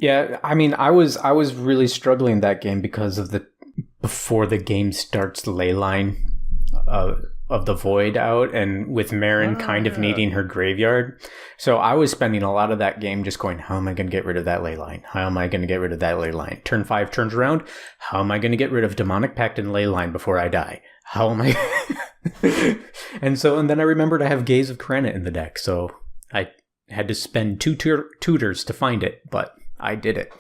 Yeah, I mean, I was really struggling that game because of the before the game starts ley line of the void out, and with Marin kind of needing her graveyard. So I was spending a lot of that game just going, how am I going to get rid of that ley line? How am I going to get rid of that ley line? Turn 5 turns around. How am I going to get rid of Demonic Pact and ley line before I die? How am I? and then I remembered I have Gaze of Krennet in the deck, so I had to spend 2 tutors to find it, but I did it.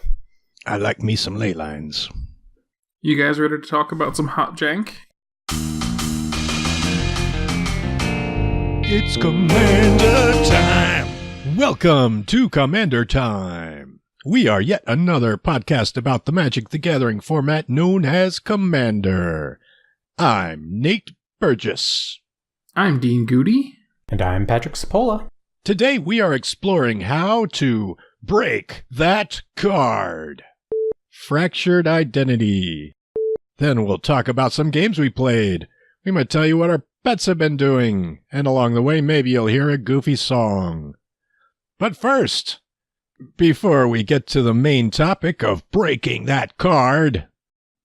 I like me some ley lines. You guys ready to talk about some hot jank? It's Commander Time! Welcome to Commander Time! We are yet another podcast about the Magic the Gathering format known as Commander. I'm Nate Burgess. I'm Dean Goody. And I'm Patrick Sapola. Today we are exploring how to break that card. Fractured Identity. Then we'll talk about some games we played. We might tell you what our pets have been doing. And along the way, maybe you'll hear a goofy song. But first, before we get to the main topic of breaking that card,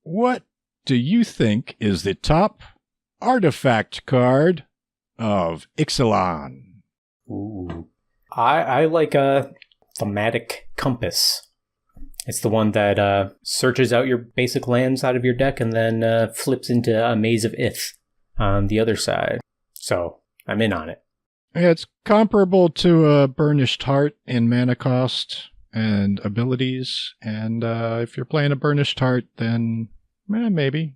what do you think is the top artifact card of Ixalan? Ooh. I like a thematic compass. It's the one that searches out your basic lands out of your deck and then flips into a Maze of Ith on the other side. So I'm in on it. Yeah, it's comparable to a Burnished Heart in mana cost and abilities. And if you're playing a Burnished Heart, then maybe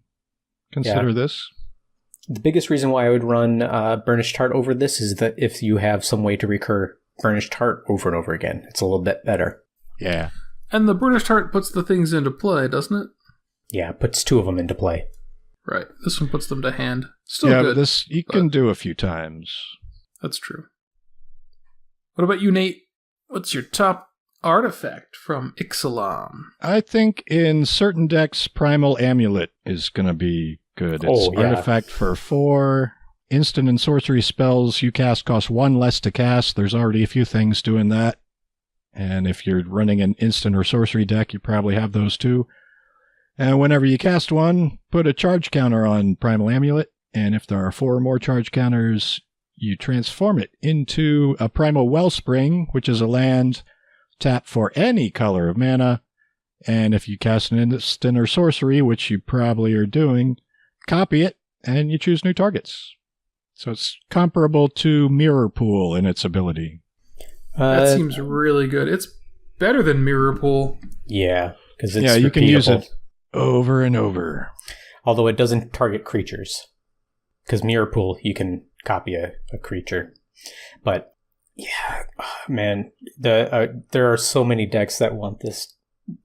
consider this. The biggest reason why I would run Burnished Heart over this is that if you have some way to recur Burnished Heart over and over again, it's a little bit better. Yeah. And the Burnished Heart puts the things into play, doesn't it? Yeah, it puts 2 of them into play. Right. This one puts them to hand. Still yeah, good. This you can do a few times. That's true. What about you, Nate? What's your top artifact from Ixalan? I think in certain decks, Primal Amulet is going to be good. It's artifact for 4. Instant and sorcery spells you cast cost 1 less to cast. There's already a few things doing that. And if you're running an instant or sorcery deck, you probably have those too. And whenever you cast one, put a charge counter on Primal Amulet. And if there are 4 or more charge counters, you transform it into a Primal Wellspring, which is a land tap for any color of mana. And if you cast an instant or sorcery, which you probably are doing, copy it and you choose new targets. So it's comparable to Mirror Pool in its ability. That seems really good. It's better than Mirror Pool. Yeah, because it's you repeatable. can use it over and over. Although it doesn't target creatures. Because Mirror Pool, you can copy a creature. But, yeah, man, there are so many decks that want this.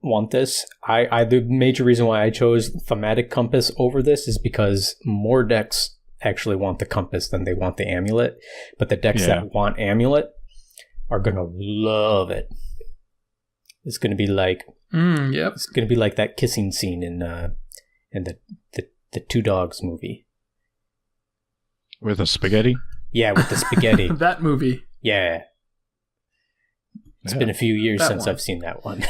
The major reason why I chose Thematic Compass over this is because more decks actually want the compass than they want the amulet. But the decks that want amulet are going to love it. It's going to be like It's going to be like that kissing scene in the Two Dogs movie. With a spaghetti? Yeah, with the spaghetti. That movie. Yeah. It's been a few years since I've seen that one.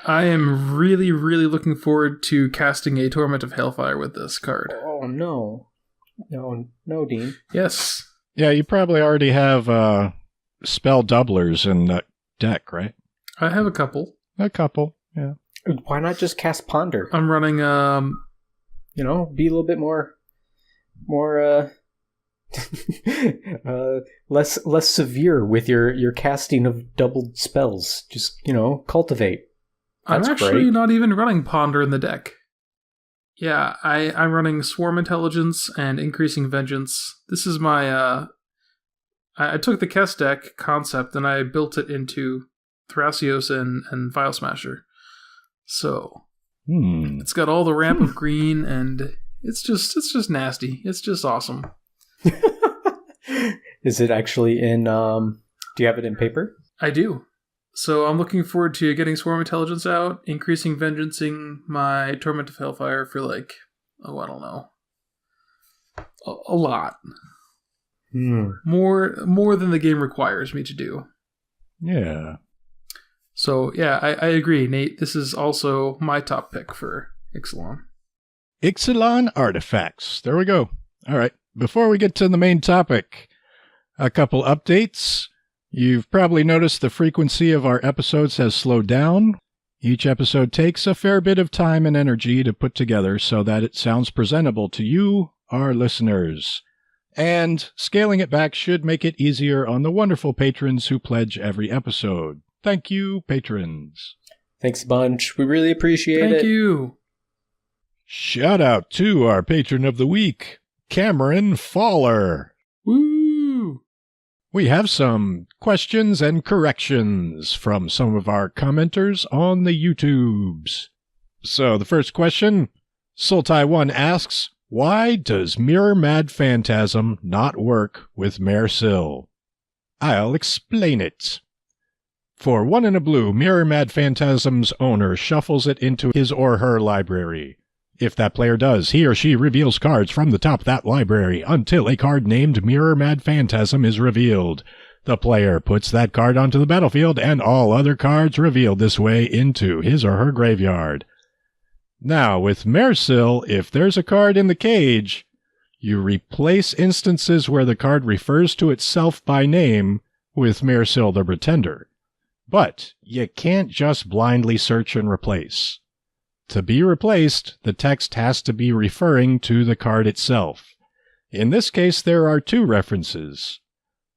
I am really, really looking forward to casting a Torment of Hellfire with this card. Oh, no. No, Dean. Yes. Yeah, you probably already have spell doublers in that deck, right? I have a couple. A couple, yeah. Why not just cast Ponder? I'm running, be a little bit more less severe with your casting of doubled spells. Just, cultivate. That's I'm actually great. not even running Ponder in the deck. Yeah, I'm running Swarm Intelligence and Increasing Vengeance. This is my, I took the Kess deck concept and I built it into Thrasios and Vial Smasher. So, it's got all the ramp of green and it's just nasty. It's just awesome. Is it actually in, do you have it in paper? I do. So I'm looking forward to getting Swarm Intelligence out, Increasing Vengeancing my Torment of Hellfire for I don't know. A lot. More than the game requires me to do. Yeah. So yeah, I agree, Nate. This is also my top pick for Ixalan. Ixalan artifacts. There we go. All right. Before we get to the main topic, a couple updates. You've probably noticed the frequency of our episodes has slowed down. Each episode takes a fair bit of time and energy to put together so that it sounds presentable to you, our listeners. And scaling it back should make it easier on the wonderful patrons who pledge every episode. Thank you, patrons. Thanks a bunch. We really appreciate it. Thank you. Shout out to our patron of the week, Cameron Faller. Woo! We have some questions and corrections from some of our commenters on the YouTubes. So the first question, Sultai1 asks, why does Mirror Mad Phantasm not work with Mare Sil? I'll explain it. For 1 in a blue, Mirror Mad Phantasm's owner shuffles it into his or her library. If that player does, he or she reveals cards from the top of that library until a card named Mirror Mad Phantasm is revealed. The player puts that card onto the battlefield and all other cards revealed this way into his or her graveyard. Now, with Mare Sil, if there's a card in the cage, you replace instances where the card refers to itself by name with Mare Sil the Pretender. But you can't just blindly search and replace. To be replaced, the text has to be referring to the card itself. In this case, there are 2 references.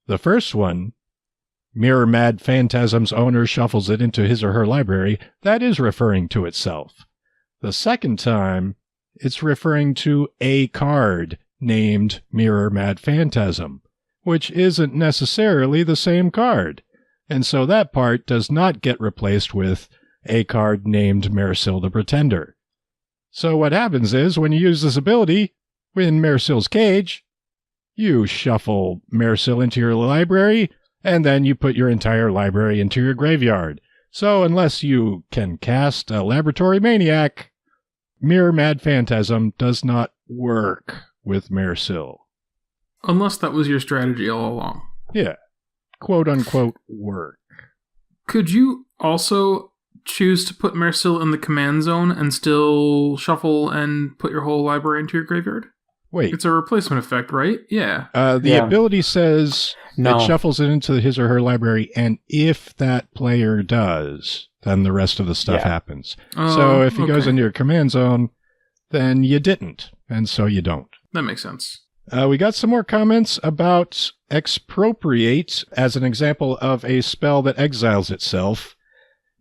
The first one, Mirror Mad Phantasm's owner shuffles it into his or her library, that is referring to itself. The second time, it's referring to a card named Mirror Mad Phantasm, which isn't necessarily the same card. And so that part does not get replaced with a card named Mare Sil the Pretender. So what happens is, when you use this ability, in Mare Sil's cage, you shuffle Mare Sil into your library, and then you put your entire library into your graveyard. So unless you can cast a Laboratory Maniac, Mirror Mad Phantasm does not work with Mare Sil. Unless that was your strategy all along. Yeah. Quote-unquote work. Could you also choose to put Mare Sil in the command zone and still shuffle and put your whole library into your graveyard? Wait. It's a replacement effect, right? Yeah. The ability says No. it shuffles it into his or her library, and if that player does, then the rest of the stuff happens. So if he goes into your command zone, then you didn't, and so you don't. That makes sense. We got some more comments about Expropriate as an example of a spell that exiles itself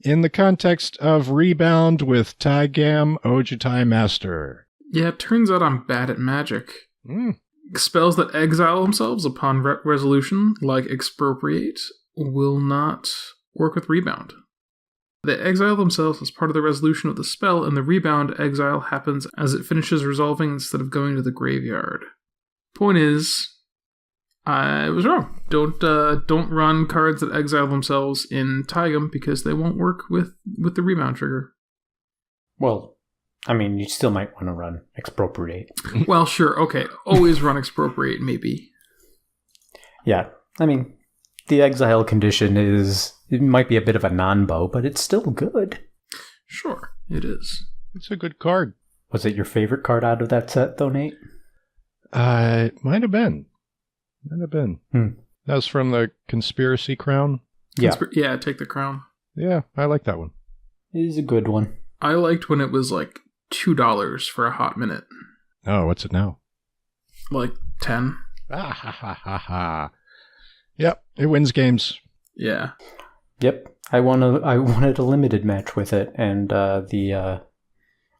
in the context of Rebound with Taigam Ojutai Master. Yeah, it turns out I'm bad at magic. Spells that exile themselves upon resolution, like Expropriate, will not work with Rebound. They exile themselves as part of the resolution of the spell, and the Rebound exile happens as it finishes resolving instead of going to the graveyard. Point is, I was wrong. Don't run cards that exile themselves in Taigam because they won't work with the Rebound trigger. Well, I mean, you still might want to run Expropriate. Well, sure, okay. Always run Expropriate, maybe. Yeah, I mean, the exile condition it might be a bit of a non-bow, but it's still good. Sure, it is. It's a good card. Was it your favorite card out of that set, though, Nate? It might have been. That was from the Conspiracy Crown. Yeah. Yeah, take the crown. Yeah, I like that one. It is a good one. I liked when it was like $2 for a hot minute. Oh, what's it now? Like 10. Ah, ha, ha, ha, ha. Yep, it wins games. Yeah. Yep. I wanted a limited match with it, and the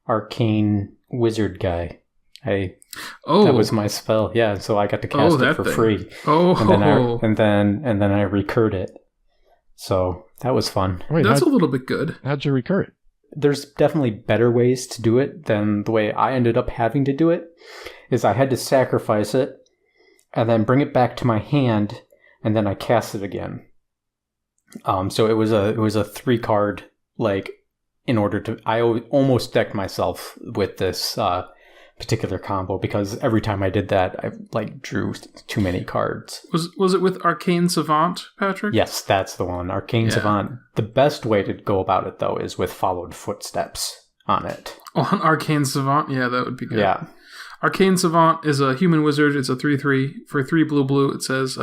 Arcane Wizard guy. That was my spell. Yeah, so I got to cast it for free. And then I recurred it. So that was fun. Wait, that's a little bit good. How'd you recur it? There's definitely better ways to do it than the way I ended up having to do it. Is I had to sacrifice it and then bring it back to my hand, and then I cast it again. So it was a 3-card, like, in order to, I almost decked myself with this particular combo because every time I did that, I like drew too many cards. Was it with Arcane Savant, Patrick? Yes, that's the one. Arcane Savant. The best way to go about it, though, is with followed footsteps on it. On Arcane Savant? Yeah, that would be good. Yeah. Arcane Savant is a human wizard. It's a 3/3. For 3 blue, it says,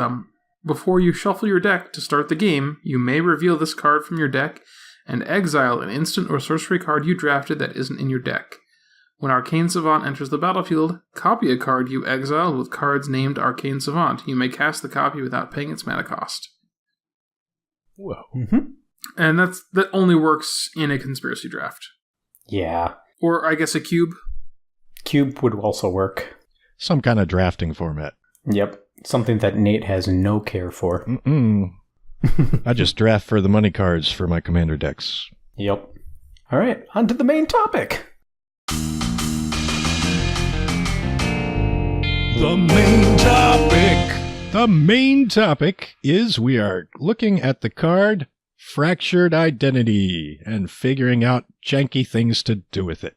before you shuffle your deck to start the game, you may reveal this card from your deck and exile an instant or sorcery card you drafted that isn't in your deck. When Arcane Savant enters the battlefield, copy a card you exiled with cards named Arcane Savant. You may cast the copy without paying its mana cost. Whoa. Mm-hmm. And that only works in a conspiracy draft. Yeah. Or, I guess, a cube. Cube would also work. Some kind of drafting format. Yep. Something that Nate has no care for. I just draft for the money cards for my commander decks. Yep. All right, on to the main topic. The main topic. The main topic is we are looking at the card Fractured Identity and figuring out janky things to do with it.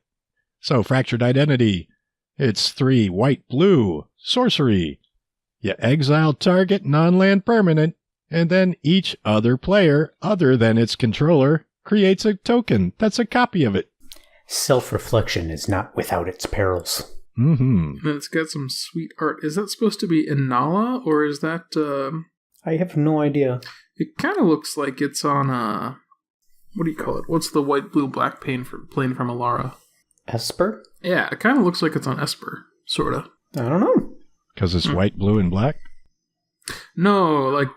So, Fractured Identity, it's 3 white-blue, sorcery. You exile target non-land permanent, and then each other player, other than its controller, creates a token that's a copy of it. Self-reflection is not without its perils. And it's got some sweet art. Is that supposed to be Inala, or is that... I have no idea. It kind of looks like it's on, what do you call it? What's the white, blue, black plane from Alara? Esper? Yeah, it kind of looks like it's on Esper, sort of. I don't know. Because it's white, blue, and black? No, like,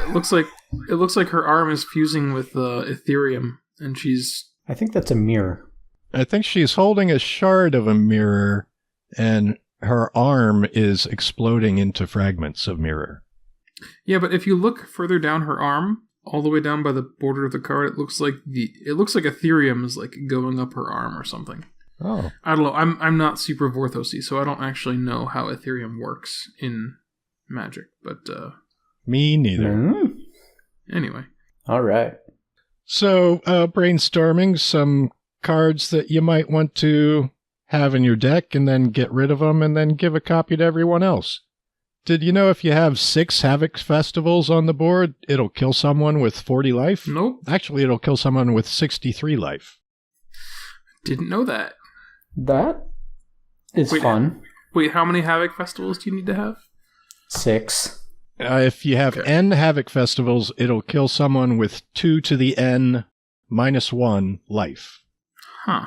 it looks like her arm is fusing with Ethereum, and she's... I think that's a mirror. I think she's holding a shard of a mirror, and her arm is exploding into fragments of mirror. Yeah, but if you look further down her arm, all the way down by the border of the card, it looks like Ethereum is like going up her arm or something. Oh. I don't know. I'm not super Vorthosy, so I don't actually know how Ethereum works in Magic, but Me neither. Anyway. All right. So, brainstorming some cards that you might want to have in your deck and then get rid of them and then give a copy to everyone else. Did you know if you have 6 Havoc Festivals on the board, it'll kill someone with 40 life? Nope. Actually, it'll kill someone with 63 life. Didn't know that. That is fun. Wait, how many Havoc Festivals do you need to have? 6. If you have N Havoc Festivals, it'll kill someone with 2 to the N -1 life. Huh.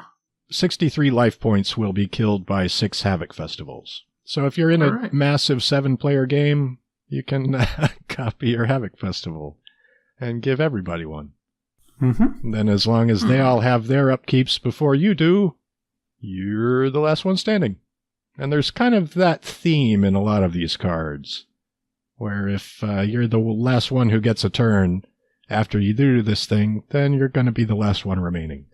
63 life points will be killed by 6 Havoc Festivals. So if you're in a massive 7-player game, you can copy your Havoc Festival and give everybody one. And then as long as they all have their upkeeps before you do, you're the last one standing. And there's kind of that theme in a lot of these cards, where if you're the last one who gets a turn after you do this thing, then you're going to be the last one remaining.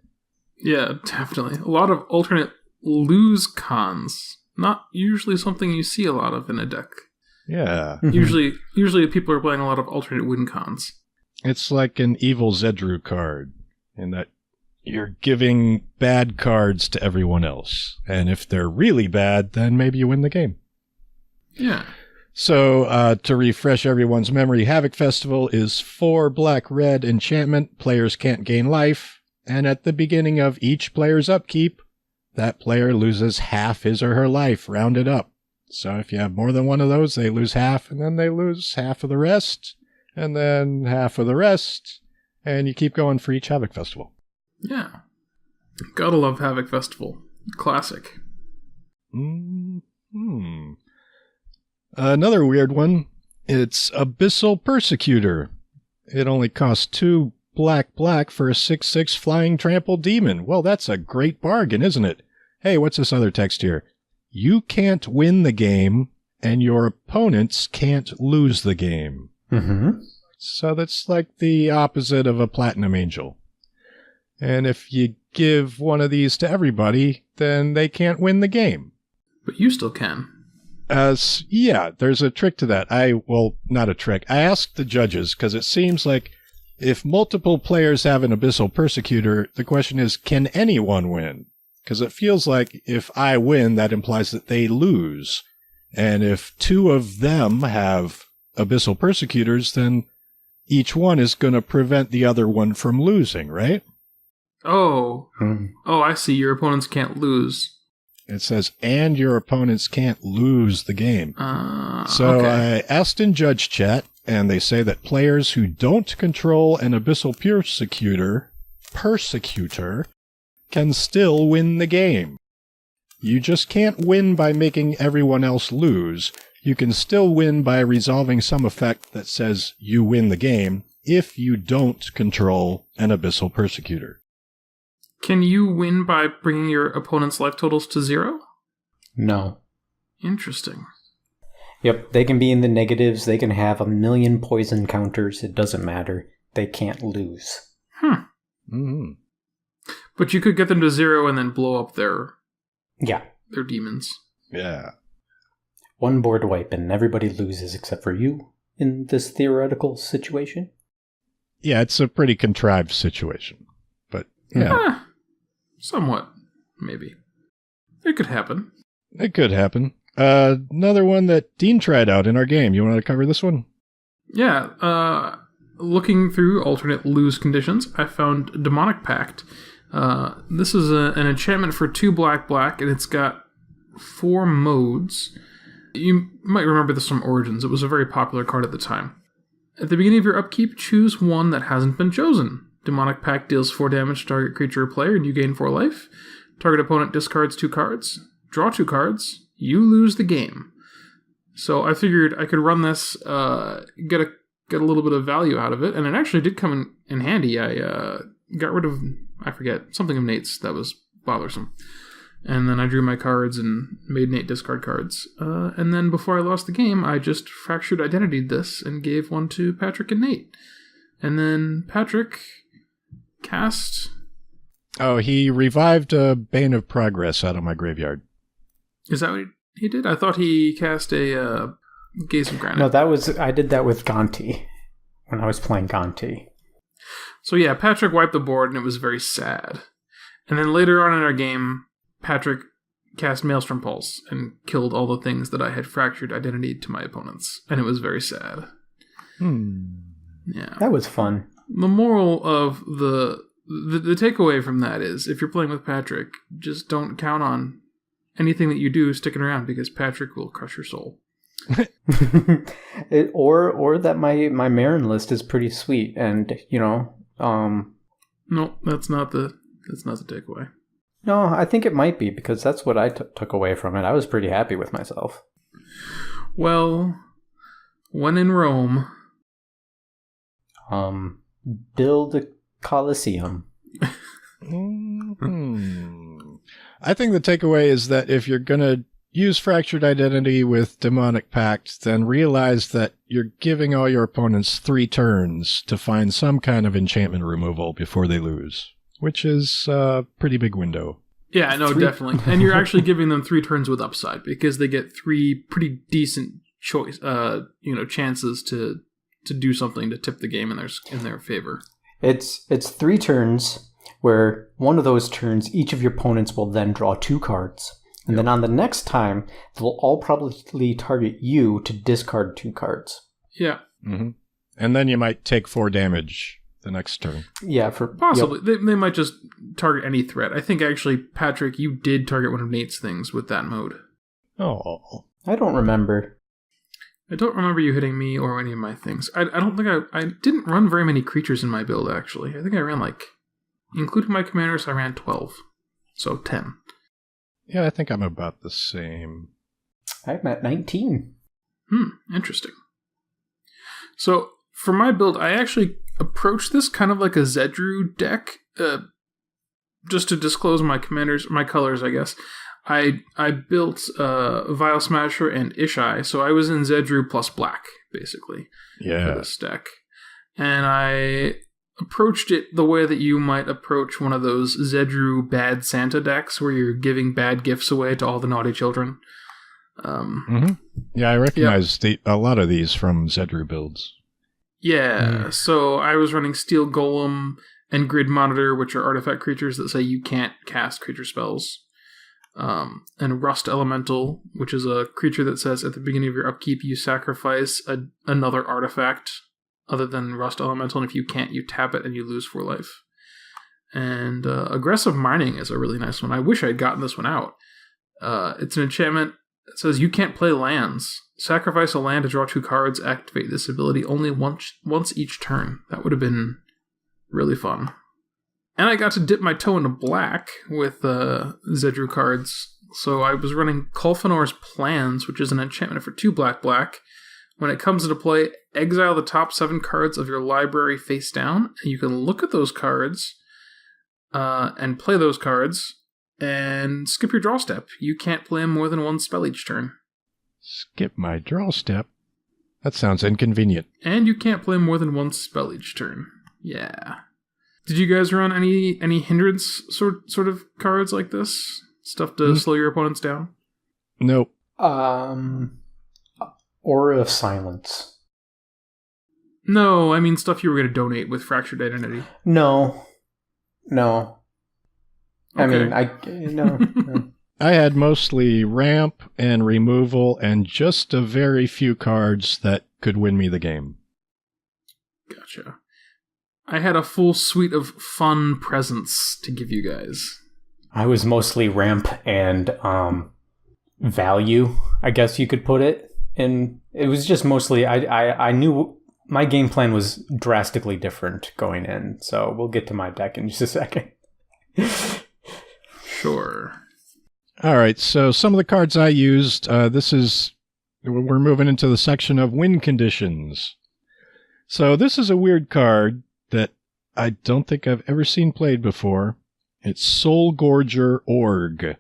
Yeah, definitely. A lot of alternate lose cons. Not usually something you see a lot of in a deck. Yeah. Usually people are playing a lot of alternate win cons. It's like an evil Zedru card, in that you're giving bad cards to everyone else. And if they're really bad, then maybe you win the game. Yeah. So, to refresh everyone's memory, Havoc Festival is 4 black-red enchantment. Players can't gain life. And at the beginning of each player's upkeep, that player loses half his or her life, rounded up. So if you have more than one of those, they lose half, and then they lose half of the rest, and then half of the rest, and you keep going for each Havoc Festival. Yeah. Gotta love Havoc Festival. Classic. Another weird one. It's Abyssal Persecutor. It only costs 2 black for a 6/6 flying trample demon. Well, that's a great bargain, isn't it? Hey, what's this other text here? You can't win the game, and your opponents can't lose the game. So that's like the opposite of a Platinum Angel. And if you give one of these to everybody, then they can't win the game. But you still can. Yeah, there's a trick to that. Well, not a trick. I asked the judges, because it seems like if multiple players have an Abyssal Persecutor, the question is, can anyone win? Because it feels like if I win, that implies that they lose. And if two of them have Abyssal Persecutors, then each one is going to prevent the other one from losing, right? Oh. Oh, I see. Your opponents can't lose. It says, and your opponents can't lose the game. So okay. I asked in Judge Chat, and they say that players who don't control an Abyssal Persecutor can still win the game. You just can't win by making everyone else lose. You can still win by resolving some effect that says you win the game if you don't control an Abyssal Persecutor. Can you win by bringing your opponent's life totals to 0? No. Interesting. Yep, they can be in the negatives. They can have 1,000,000 poison counters. It doesn't matter. They can't lose. Mm-hmm. But you could get them to 0 and then blow up their demons. Yeah. One board wipe and everybody loses except for you in this theoretical situation. Yeah, it's a pretty contrived situation. But, yeah. Somewhat, maybe. It could happen. It could happen. Another one that Dean tried out in our game. You want to cover this one? Yeah, looking through alternate lose conditions, I found Demonic Pact. This is an enchantment for 2 black, and it's got 4 modes. You might remember this from Origins. It was a very popular card at the time. At the beginning of your upkeep, choose one that hasn't been chosen. Demonic Pact deals 4 damage to target creature or player, and you gain 4 life. Target opponent discards 2 cards. Draw 2 cards. You lose the game. So I figured I could run this, get a little bit of value out of it, and it actually did come in handy. I got rid of, I forget, something of Nate's that was bothersome. And then I drew my cards and made Nate discard cards. And then before I lost the game, I just fractured identitied this and gave one to Patrick and Nate. And then Patrick cast... Oh, he revived a Bane of Progress out of my graveyard. Is that what he did? I thought he cast a Gaze of Granite. No, I did that with Gonti when I was playing Gonti. So yeah, Patrick wiped the board and it was very sad. And then later on in our game, Patrick cast Maelstrom Pulse and killed all the things that I had fractured identity to my opponents. And it was very sad. Yeah. That was fun. The moral of the takeaway from that is, if you're playing with Patrick, just don't count on anything that you do sticking around, because Patrick will crush your soul. Or that my Marin list is pretty sweet, and No, that's not the takeaway. No, I think it might be, because that's what I took away from it. I was pretty happy with myself. Well, when in Rome, build a Colosseum. I think the takeaway is that if you're going to use Fractured Identity with Demonic Pact, then realize that you're giving all your opponents 3 turns to find some kind of enchantment removal before they lose, which is a pretty big window. Yeah, no, definitely. And you're actually giving them 3 turns with upside, because they get 3 pretty decent chances to do something to tip the game in their favor. It's 3 turns, where one of those turns, each of your opponents will then draw 2 cards. And then on the next time, they'll all probably target you to discard 2 cards. Yeah. Mm-hmm. And then you might take 4 damage the next turn. Yeah, possibly. Yep. They might just target any threat. I think actually, Patrick, you did target one of Nate's things with that mode. Oh. I don't remember. I don't remember you hitting me or any of my things. I don't think I didn't run very many creatures in my build, actually. I think I ran including my commanders, I ran 12. So 10. Yeah, I think I'm about the same. I'm at 19. Interesting. So, for my build, I actually approached this kind of like a Zedru deck. Just to disclose my colors, I guess. I built Vile Smasher and Ishai, so I was in Zedru plus black, basically, for this deck. And I approached it the way that you might approach one of those Zedru Bad Santa decks, where you're giving bad gifts away to all the naughty children. Yeah, I recognize a lot of these from Zedru builds. Yeah, so I was running Steel Golem and Grid Monitor, which are artifact creatures that say you can't cast creature spells. And Rust Elemental, which is a creature that says at the beginning of your upkeep you sacrifice another artifact other than Rust Elemental, and if you can't, you tap it and you lose 4 life. And Aggressive Mining is a really nice one. I wish I had gotten this one out. It's an enchantment that says you can't play lands. Sacrifice a land to draw 2 cards, activate this ability only once each turn. That would have been really fun. And I got to dip my toe into black with Zedru cards. So I was running Kolfanor's Plans, which is an enchantment for 2 black. When it comes into play, exile the top 7 cards of your library face down, and you can look at those cards and play those cards and skip your draw step. You can't play more than 1 spell each turn. Skip my draw step? That sounds inconvenient. And you can't play more than 1 spell each turn. Yeah. Did you guys run any hindrance sort of cards like this? Stuff to slow your opponents down? Nope. Aura of Silence. No, I mean stuff you were going to donate with Fractured Identity. No. Okay. I mean, no. I had mostly ramp and removal and just a very few cards that could win me the game. Gotcha. I had a full suite of fun presents to give you guys. I was mostly ramp and value, I guess you could put it. And it was just mostly, I knew my game plan was drastically different going in. So we'll get to my deck in just a second. Sure. All right, so some of the cards I used, we're moving into the section of win conditions. So this is a weird card that I don't think I've ever seen played before. It's Soulgorger Org.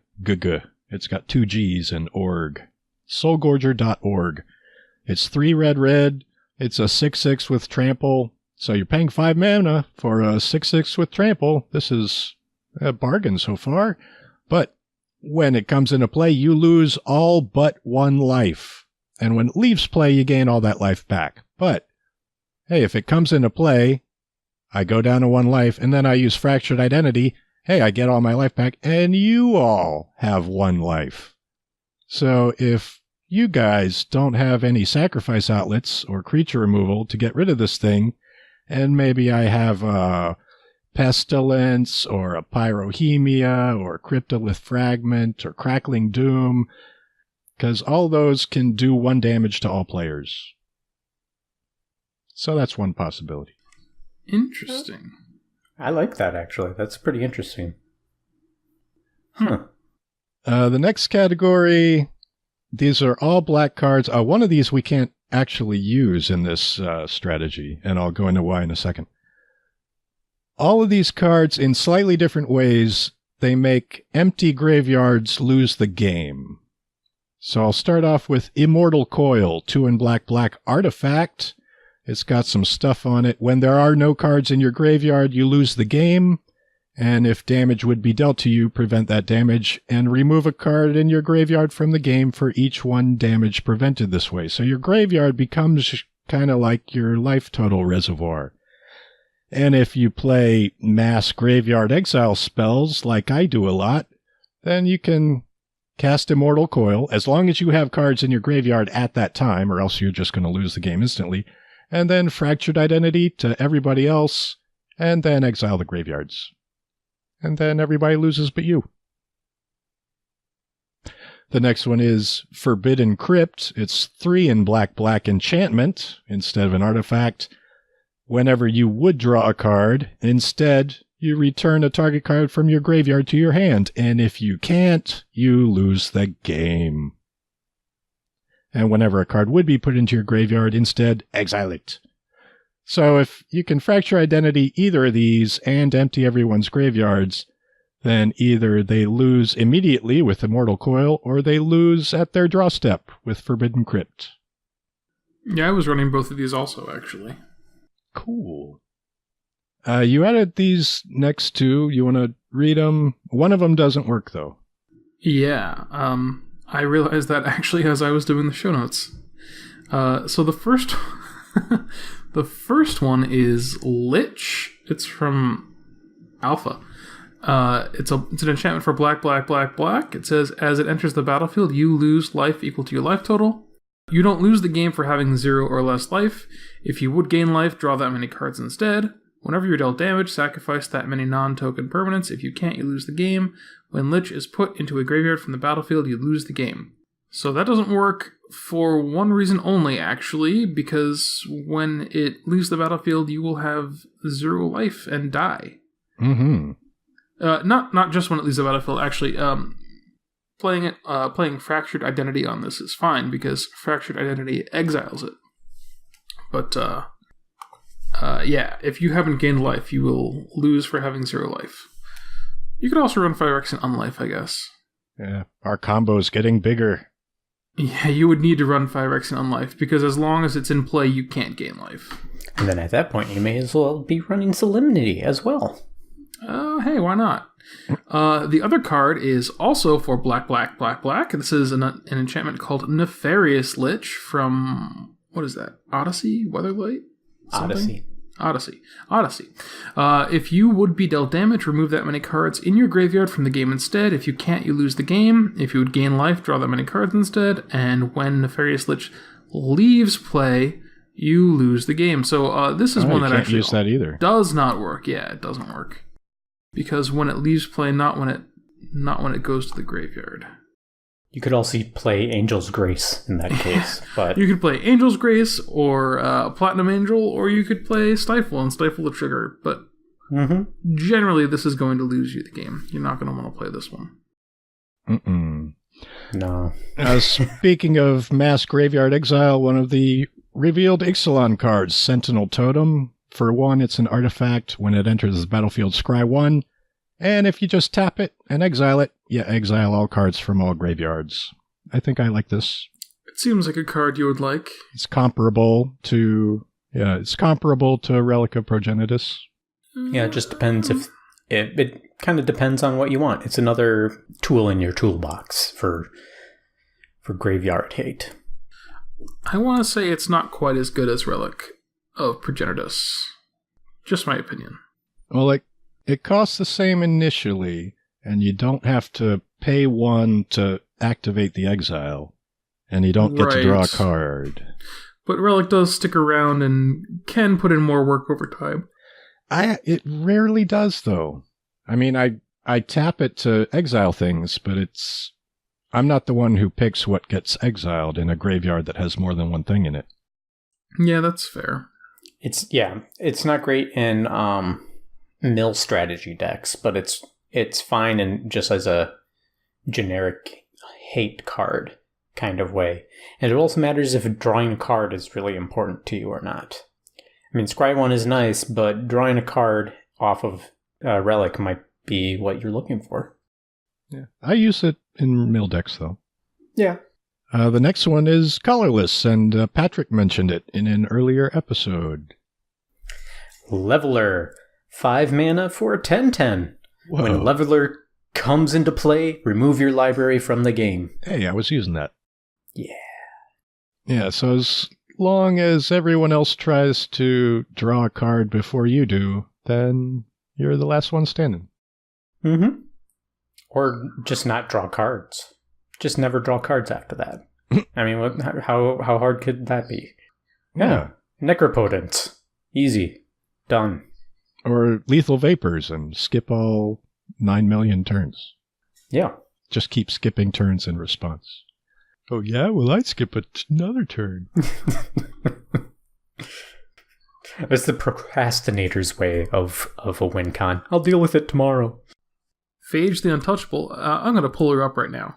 It's got 2 G's in org. Soulgorger.org. It's 3 red. It's a 6/6 with trample. So you're paying 5 mana for a 6/6 with trample. This is a bargain so far. But when it comes into play, you lose all but 1 life. And when it leaves play, you gain all that life back. But, hey, if it comes into play, I go down to 1 life, and then I use Fractured Identity. Hey, I get all my life back, and you all have 1 life. So if you guys don't have any sacrifice outlets or creature removal to get rid of this thing, and maybe I have a Pestilence or a Pyrohemia or Cryptolith Fragment or Crackling Doom, because all those can do 1 damage to all players. So that's one possibility. Interesting. I like that, actually. That's pretty interesting. The next category, these are all black cards. One of these we can't actually use in this strategy, and I'll go into why in a second. All of these cards, in slightly different ways, they make empty graveyards lose the game. So I'll start off with Immortal Coil, 2 in black artifact. It's got some stuff on it. When there are no cards in your graveyard, you lose the game. And if damage would be dealt to you, prevent that damage. And remove a card in your graveyard from the game for each 1 damage prevented this way. So your graveyard becomes kind of like your life total reservoir. And if you play mass graveyard exile spells, like I do a lot, then you can cast Immortal Coil, as long as you have cards in your graveyard at that time, or else you're just going to lose the game instantly. And then Fractured Identity to everybody else, and then exile the graveyards. And then everybody loses but you. The next one is Forbidden Crypt. It's 3 in black enchantment instead of an artifact. Whenever you would draw a card, instead you return a target card from your graveyard to your hand. And if you can't, you lose the game. And whenever a card would be put into your graveyard, instead, exile it. So if you can Fracture Identity either of these and empty everyone's graveyards, then either they lose immediately with Immortal Coil, or they lose at their draw step with Forbidden Crypt. Yeah, I was running both of these also, actually. Cool. You added these next 2. You want to read them? One of them doesn't work, though. Yeah, I realized that actually as I was doing the show notes. So the first the first one is Lich. It's from Alpha. It's an enchantment for black, black, black, black. It says, as it enters the battlefield, you lose life equal to your life total. You don't lose the game for having 0 or less life. If you would gain life, draw that many cards instead. Whenever you're dealt damage, sacrifice that many non-token permanents. If you can't, you lose the game. When Lich is put into a graveyard from the battlefield, you lose the game. So that doesn't work for one reason only, actually, because when it leaves the battlefield, you will have 0 life and die. Mm-hmm. Not just when it leaves the battlefield. Actually, playing Fractured Identity on this is fine because Fractured Identity exiles it. But yeah, if you haven't gained life, you will lose for having 0 life. You could also run Phyrexian Unlife, I guess. Yeah, our combo's getting bigger. Yeah, you would need to run Phyrexian Unlife because as long as it's in play, you can't gain life. And then at that point, you may as well be running Solemnity as well. Hey, why not? The other card is also for black, black, black, black. This is an enchantment called Nefarious Lich from, what is that? Odyssey? Weatherlight? Something? Odyssey. If you would be dealt damage, remove that many cards in your graveyard from the game instead. If you can't, you lose the game. If you would gain life, draw that many cards instead. And when Nefarious Lich leaves play, you lose the game. So this is one that actually use that either. Does not work. Yeah, it doesn't work. Because when it leaves play, not when it goes to the graveyard. You could also play Angel's Grace in that case, but you could play Angel's Grace or Platinum Angel, or you could play Stifle and Stifle the trigger. But generally, this is going to lose you the game. You're not going to want to play this one. No. Speaking of mass graveyard exile, one of the revealed Ixalan cards, Sentinel Totem. For 1, it's an artifact. When it enters the battlefield, scry 1. And if you just tap it and exile it, you exile all cards from all graveyards. I think I like this. It seems like a card you would like. It's comparable to Relic of Progenitus. Yeah, it just depends if it kind of depends on what you want. It's another tool in your toolbox for graveyard hate. I want to say it's not quite as good as Relic of Progenitus. Just my opinion. Well, it costs the same initially, and you don't have to pay 1 to activate the exile, and you don't get to draw a card. But Relic does stick around and can put in more work over time. It rarely does, though. I mean, I tap it to exile things, but I'm not the one who picks what gets exiled in a graveyard that has more than one thing in it. Yeah, that's fair. It's not great in mill strategy decks, but it's fine in just as a generic hate card kind of way. And it also matters if drawing a card is really important to you or not. I mean, Scry 1 is nice, but drawing a card off of Relic might be what you're looking for. Yeah, I use it in mill decks, though. Yeah. The next one is Colorless, and Patrick mentioned it in an earlier episode. Leveler. 5 mana for a 10/10. Whoa. When Leveler comes into play, remove your library from the game. Hey, I was using that. Yeah. Yeah, so as long as everyone else tries to draw a card before you do, then you're the last one standing. Mm-hmm. Or just not draw cards. Just never draw cards after that. I mean, how hard could that be? Yeah. Necropotent. Easy. Done. Or Lethal Vapors and skip all 9 million turns. Yeah. Just keep skipping turns in response. Oh yeah? Well, I'd skip another turn. It's the procrastinator's way of a win con. I'll deal with it tomorrow. Phage the Untouchable. I'm going to pull her up right now,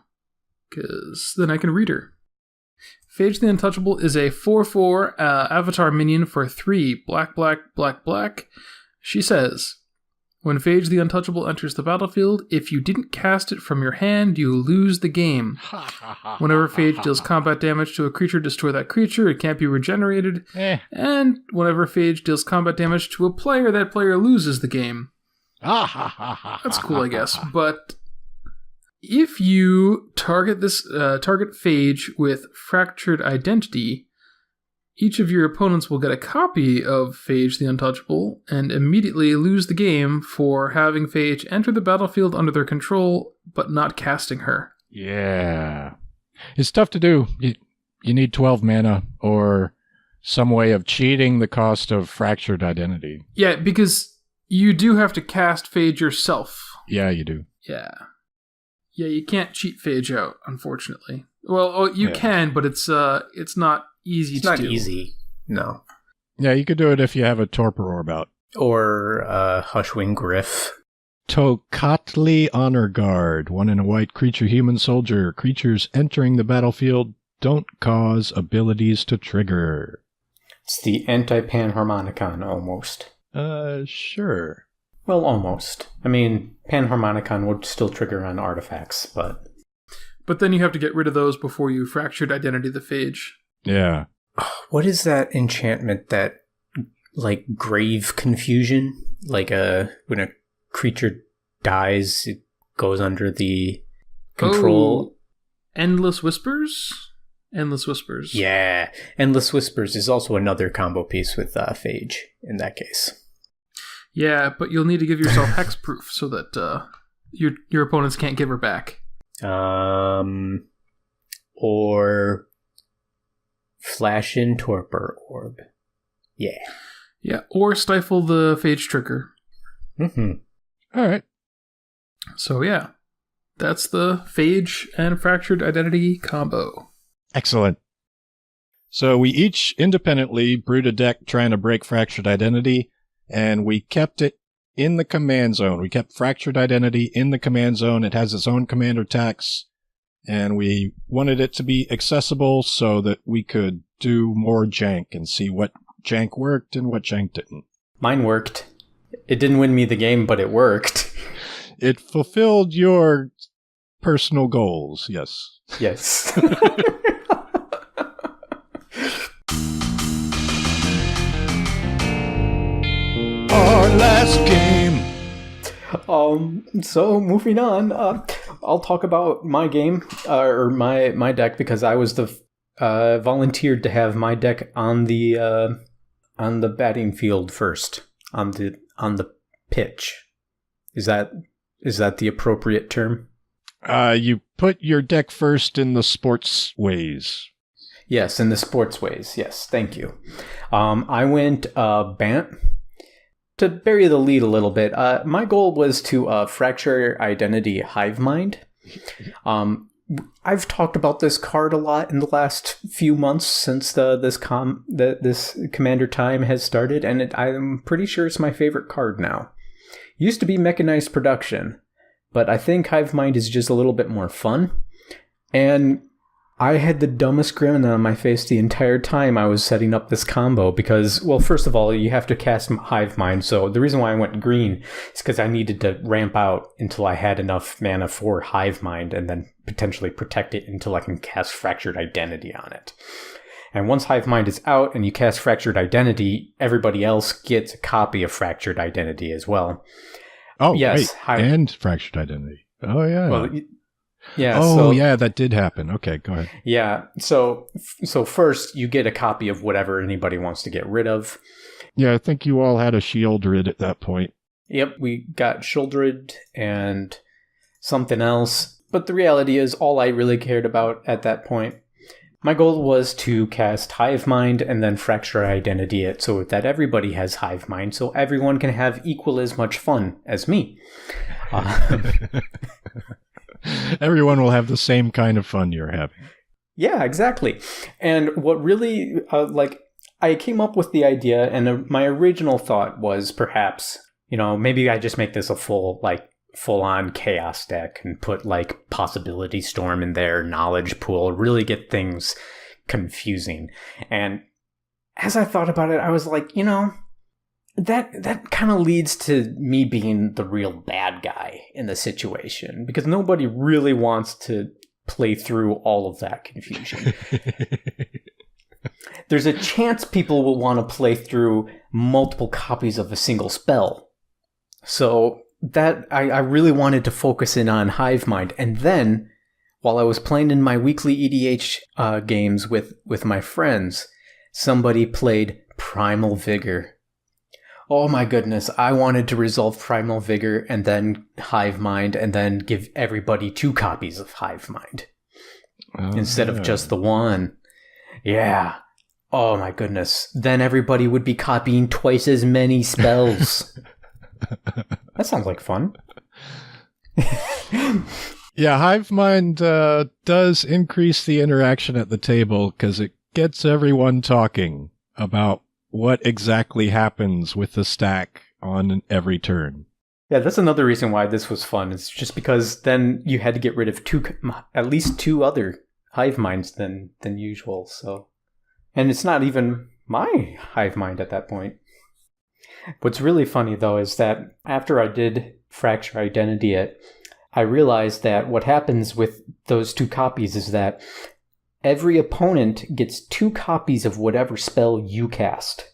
because then I can read her. Phage the Untouchable is a 4/4 avatar minion for 3 black, black, black, black. She says, when Phage the Untouchable enters the battlefield, if you didn't cast it from your hand, you lose the game. Whenever Phage deals combat damage to a creature, destroy that creature. It can't be regenerated. And whenever Phage deals combat damage to a player, that player loses the game. That's cool, I guess. But if you target Phage with Fractured Identity, Each of your opponents will get a copy of Phage the Untouchable and immediately lose the game for having Phage enter the battlefield under their control, but not casting her. Yeah. It's tough to do. You need 12 mana or some way of cheating the cost of Fractured Identity. Yeah, because you do have to cast Phage yourself. Yeah, you do. Yeah. Yeah, you can't cheat Phage out, unfortunately. Well, you can, but it's not easy to do. It's not easy. No. Yeah, you could do it if you have a Torpor Orb out. Or Hushwing Griff. Tocatli Honor Guard. 1 and a white creature, human soldier. Creatures entering the battlefield don't cause abilities to trigger. It's the anti-Panharmonicon, almost. Sure. Well, almost. I mean, Panharmonicon would still trigger on artifacts, but... But then you have to get rid of those before you Fractured Identity the Phage. Yeah. What is that enchantment that, like, Grave Confusion? Like, when a creature dies, it goes under the control... Endless Whispers? Endless Whispers. Yeah. Endless Whispers is also another combo piece with Phage, in that case. Yeah, but you'll need to give yourself hexproof so that your opponents can't give her back. Or Flash in Torpor Orb. Yeah. Yeah, or stifle the Phage trigger. Mm-hmm. All right. So yeah, that's the Phage and Fractured Identity combo. Excellent. So we each independently brewed a deck trying to break Fractured Identity, and we kept it in the command zone. We kept Fractured Identity in the command zone. It has its own commander tax, and we wanted it to be accessible so that we could do more jank and see what jank worked and what jank didn't. Mine worked. It didn't win me the game, but it worked. It fulfilled your personal goals, yes. Yes. Our last game. So moving on, I'll talk about my game, or my deck, because I was the volunteered to have my deck on the batting field first, on the pitch. Is that the appropriate term? You put your deck first in the sports ways. Yes, in the sports ways. Yes, thank you. I went Bant. To bury the lead a little bit, my goal was to Fracture Identity Hivemind. I've talked about this card a lot in the last few months since this Commander Time has started, and I'm pretty sure it's my favorite card now. Used to be Mechanized Production, but I think Hivemind is just a little bit more fun. And I had the dumbest grin on my face the entire time I was setting up this combo because, well, first of all, you have to cast Hivemind, so the reason why I went green is because I needed to ramp out until I had enough mana for Hivemind and then potentially protect it until I can cast Fractured Identity on it. And once Hivemind is out and you cast Fractured Identity, everybody else gets a copy of Fractured Identity as well. Oh, yes. And Fractured Identity. Oh, yeah. Well, yeah. Oh, yeah, that did happen. Okay, go ahead. Yeah. So first you get a copy of whatever anybody wants to get rid of. Yeah, I think you all had a Shieldred at that point. Yep, we got Shieldred and something else. But the reality is all I really cared about at that point. My goal was to cast Hivemind and then Fracture Identity it so that everybody has Hivemind so everyone can have equal as much fun as me. Everyone will have the same kind of fun you're having. Yeah, exactly. And what really, I came up with the idea, and my original thought was perhaps, maybe I just make this a full-on chaos deck and put, Possibility Storm in there, Knowledge Pool, really get things confusing. And as I thought about it, I was like, that kind of leads to me being the real bad guy in the situation because nobody really wants to play through all of that confusion. There's a chance people will want to play through multiple copies of a single spell. So that I really wanted to focus in on Hivemind. And then while I was playing in my weekly EDH games with my friends, somebody played Primal Vigor. Oh my goodness, I wanted to resolve Primal Vigor and then Hive Mind and then give everybody 2 copies of Hive Mind instead of just the one. Yeah. Oh my goodness. Then everybody would be copying twice as many spells. That sounds like fun. Yeah, Hive Mind does increase the interaction at the table because it gets everyone talking about what exactly happens with the stack on every turn. Yeah, that's another reason why this was fun. It's just because then you had to get rid of at least 2 other Hive Minds than usual. So, and it's not even my Hive Mind at that point. What's really funny though is that after I did Fracture Identity I realized that what happens with those 2 copies is that every opponent gets 2 copies of whatever spell you cast.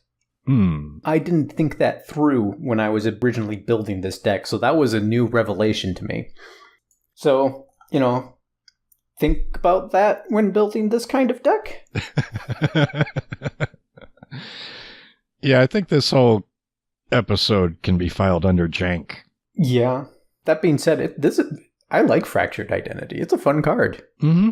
I didn't think that through when I was originally building this deck, so that was a new revelation to me. So, think about that when building this kind of deck. Yeah, I think this whole episode can be filed under jank. Yeah. That being said, I like Fractured Identity. It's a fun card. Mm-hmm.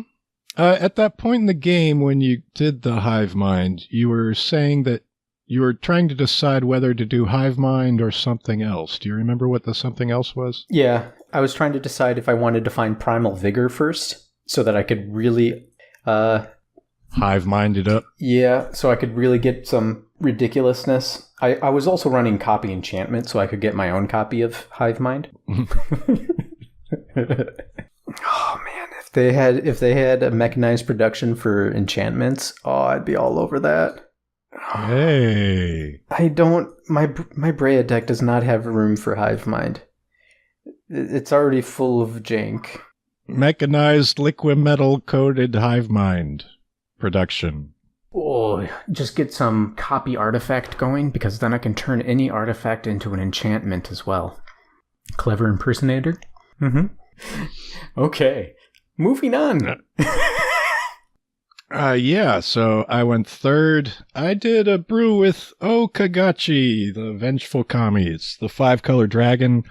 At that point in the game, when you did the Hive Mind, you were saying that you were trying to decide whether to do Hive Mind or something else. Do you remember what the something else was? Yeah, I was trying to decide if I wanted to find Primal Vigor first, so that I could really... Hive Mind it up? Yeah, so I could really get some ridiculousness. I was also running Copy Enchantment, so I could get my own copy of Hive Mind. Oh man, if they had a mechanized production for enchantments, I'd be all over that. Hey. I don't. My Brea deck does not have room for Hive Mind. It's already full of jank. Mechanized liquid metal coated Hive Mind production. Oh, just get some copy artifact going, because then I can turn any artifact into an enchantment as well. Clever impersonator? Mm-hmm. Okay. Moving on. Yeah, so I went third. I did a brew with Okagachi, the Vengeful Kami. The 5-color dragon.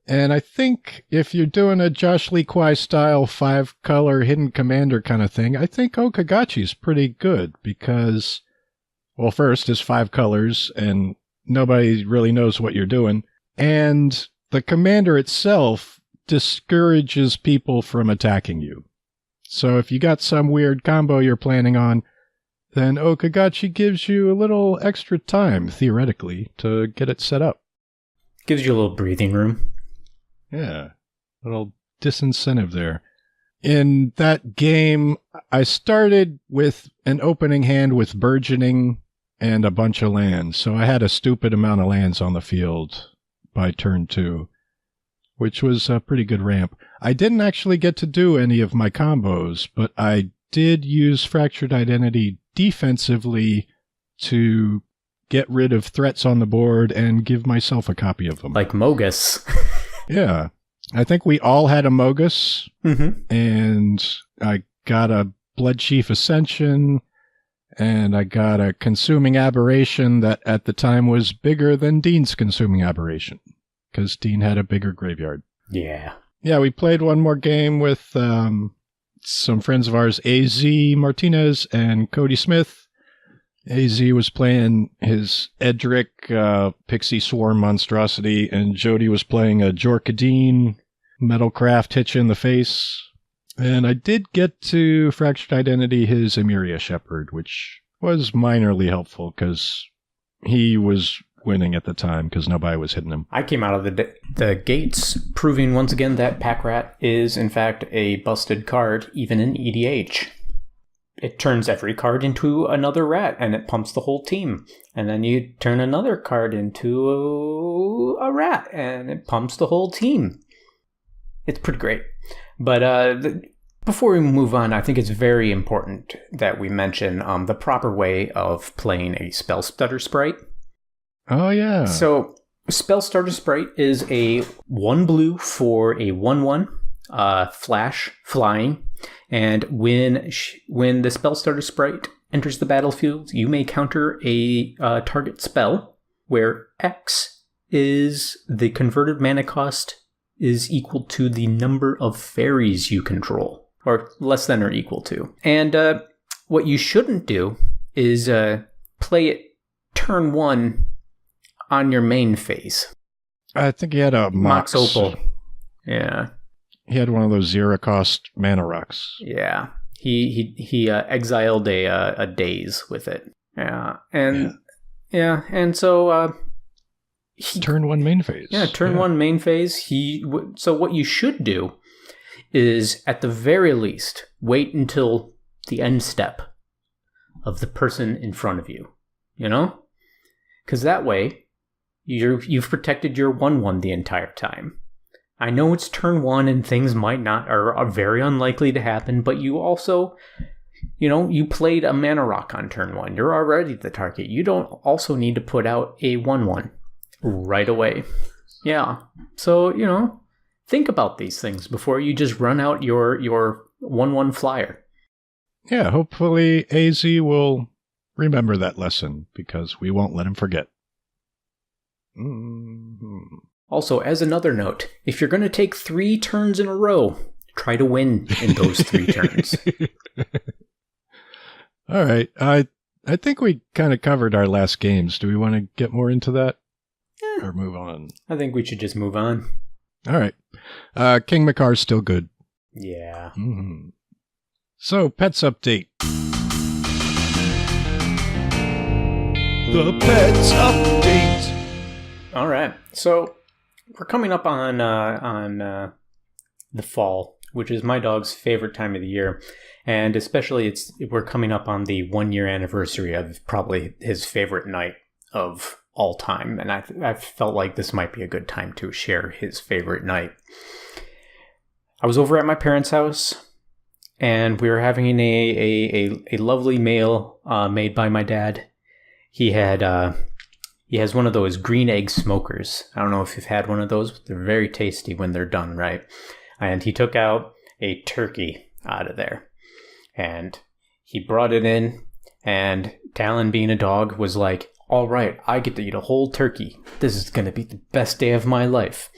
And I think if you're doing a Josh Lee Kwai style 5-color hidden commander kind of thing, I think Okagachi's pretty good because, well, first, it's 5 colors and nobody really knows what you're doing. And the commander itself discourages people from attacking you. So if you got some weird combo you're planning on, then Okagachi gives you a little extra time, theoretically, to get it set up. Gives you a little breathing room. Yeah, a little disincentive there. In that game, I started with an opening hand with Burgeoning and a bunch of lands, so I had a stupid amount of lands on the field by turn 2, which was a pretty good ramp. I didn't actually get to do any of my combos, but I did use Fractured Identity defensively to get rid of threats on the board and give myself a copy of them. Like Mogus. Yeah. I think we all had a Mogus, and I got a Bloodchief Ascension, and I got a Consuming Aberration that at the time was bigger than Dean's Consuming Aberration, because Dean had a bigger graveyard. Yeah. Yeah, we played one more game with some friends of ours, AZ Martinez and Cody Smith. AZ was playing his Edric Pixie Swarm monstrosity, and Jody was playing a Jorkadine Metalcraft Hitch in the Face. And I did get to Fractured Identity his Emeria Shepherd, which was minorly helpful because he was winning at the time because nobody was hitting him. I came out of the gates proving once again that Pack Rat is in fact a busted card even in EDH. It turns every card into another rat, and it pumps the whole team. And then you turn another card into a rat, and it pumps the whole team. It's pretty great. But before we move on, I think it's very important that we mention the proper way of playing a Spell Stutter Sprite. Oh, yeah. So, Spell Starter Sprite is a 1 blue for a 1/1 flash flying. And when the Spell Starter Sprite enters the battlefield, you may counter a target spell where X is the converted mana cost is equal to the number of fairies you control, or less than or equal to. And what you shouldn't do is play it turn 1 on your main phase. I think he had a Mox Opal. Yeah. He had one of those 0-cost mana rocks. Yeah. He exiled a Daze with it. Yeah. And so turn 1 main phase. Yeah, turn 1 main phase. So what you should do is, at the very least, wait until the end step of the person in front of you. You know? Because that way, you've protected your 1/1 the entire time. I know it's turn 1 and things are very unlikely to happen, but you also, you played a mana rock on turn 1. You're already the target. You don't also need to put out a 1/1 right away. Yeah. So, think about these things before you just run out your 1/1 flyer. Yeah, hopefully AZ will remember that lesson, because we won't let him forget. Mm-hmm. Also, as another note, if you're going to take 3 turns in a row, try to win in those 3 turns. All right. I think we kind of covered our last games. Do we want to get more into that? Or move on? I think we should just move on. All right. King Makar's still good. Yeah. Mm-hmm. So, pets update. The pets update. All right. So, we're coming up on the fall, which is my dog's favorite time of the year. And especially we're coming up on the 1-year anniversary of probably his favorite night of all time. And I felt like this might be a good time to share his favorite night. I was over at my parents' house, and we were having a lovely meal made by my dad. He has one of those green egg smokers. I don't know if you've had one of those, but they're very tasty when they're done right. And he took out a turkey out of there, and he brought it in, and Talon, being a dog, was like, all right, I get to eat a whole turkey. This is going to be the best day of my life.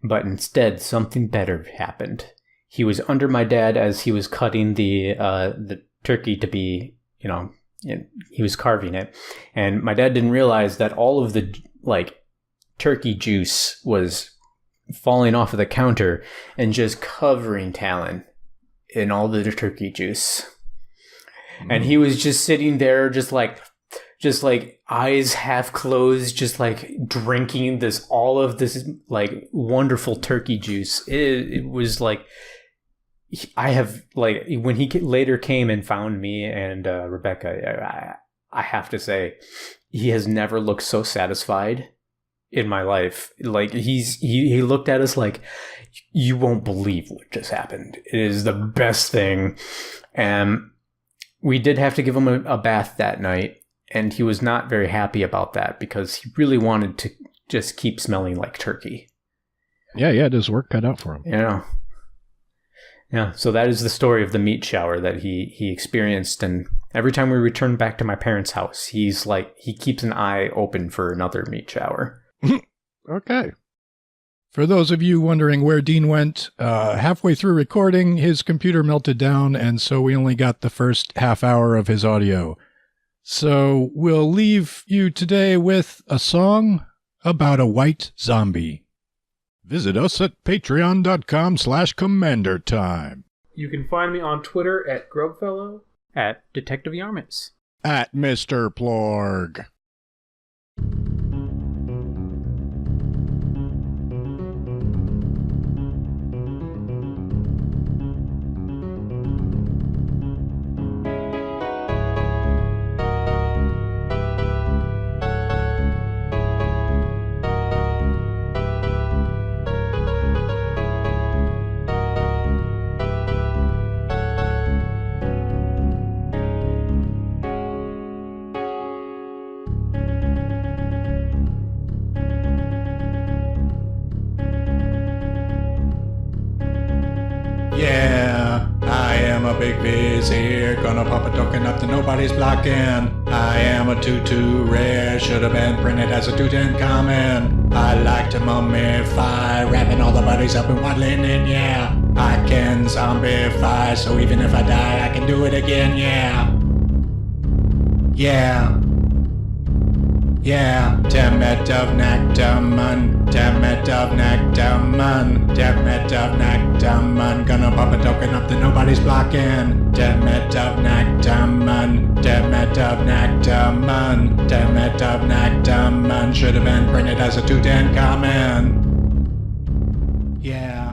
But instead, something better happened. He was under my dad as he was cutting the turkey to be, he was carving it. And my dad didn't realize that all of the, turkey juice was falling off of the counter and just covering Talon in all the turkey juice. Mm. And he was just sitting there just eyes half closed, just drinking all of this wonderful turkey juice. It was when he later came and found me and Rebecca, I have to say, he has never looked so satisfied in my life. He looked at us like, you won't believe what just happened. It is the best thing. And we did have to give him a bath that night, and he was not very happy about that because he really wanted to just keep smelling like turkey. Yeah, he had his work cut out for him. Yeah, so that is the story of the meat shower that he experienced, and every time we return back to my parents' house, he keeps an eye open for another meat shower. Okay. For those of you wondering where Dean went, halfway through recording, his computer melted down, and so we only got the first half hour of his audio. So we'll leave you today with a song about a white zombie. Visit us at patreon.com/commandertime. You can find me on Twitter at Grubfellow, at Detective Yarmus, at Mr. Plorg. Yeah, I am a big vizier, gonna pop a token up that nobody's blocking. I am a 2/2 rare, should have been printed as a 2/10 common. I like to mummify, wrapping all the bodies up in white linen, yeah. I can zombify, so even if I die, I can do it again, yeah. Yeah. Yeah, Temet of Nectaman, Temet of Nectaman, Temet of Nectaman, gonna pop a token up that nobody's blocking. Temet of Nectaman, Temet of Nectaman, Temet of Nectaman, should have been printed as a 2/10 common. Yeah.